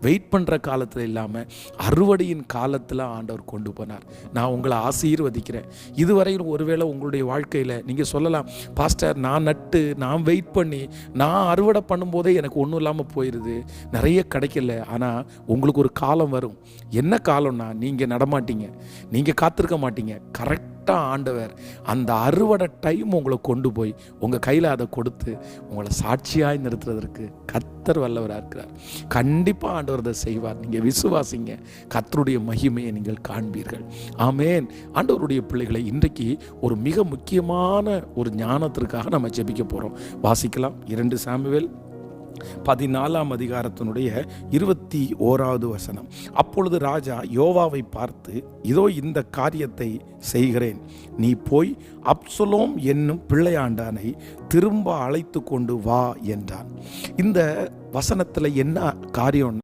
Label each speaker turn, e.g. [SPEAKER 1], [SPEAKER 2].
[SPEAKER 1] Wait பண்ணுற காலத்தில் இல்லாமல் அறுவடையின் காலத்தில் ஆண்டவர் கொண்டு போனார். நான் உங்களை ஆசீர்வதிக்கிறேன். இதுவரையும் ஒருவேளை உங்களுடைய வாழ்க்கையில் நீங்கள் சொல்லலாம், பாஸ்டர் நான் நட்டு நான் வெயிட் பண்ணி நான் அறுவடை பண்ணும்போதே எனக்கு ஒன்றும் இல்லாமல் போயிடுது, நிறைய கிடைக்கல. ஆனால் உங்களுக்கு ஒரு காலம் வரும். என்ன காலம்னா, நீங்கள் நடமாட்டீங்க, நீங்கள் காத்திருக்க மாட்டீங்க. கரெக்டாக ஆண்டவர் அந்த அறுவடை டைம் உங்களை கொண்டு போய் உங்கள் கையில் அதை கொடுத்து உங்களை சாட்சியாய் நிறுத்துறதற்கு கர்த்தர் வல்லவராக இருக்கிறார். கண்டிப்பாக ஆண்டவர் அதை செய்வார். நீங்கள் விசுவாசிங்க, கர்த்தருடைய மகிமையை நீங்கள் காண்பீர்கள். ஆமேன். ஆண்டவருடைய பிள்ளைகளை, இன்றைக்கு ஒரு மிக முக்கியமான ஒரு ஞானத்திற்காக நம்ம ஜெபிக்க போகிறோம். வாசிக்கலாம். 2 சாமுவேல் 14ஆம் அதிகாரத்தினுடைய 21வது வசனம். அப்பொழுது ராஜா யோவாவை பார்த்து, இதோ இந்த காரியத்தை செய்கிறேன், நீ போய் அப்சலோம் என்னும் பிள்ளையாண்டானை திரும்ப அழைத்து கொண்டு வா என்றான். இந்த வசனத்தில் என்ன காரியம்?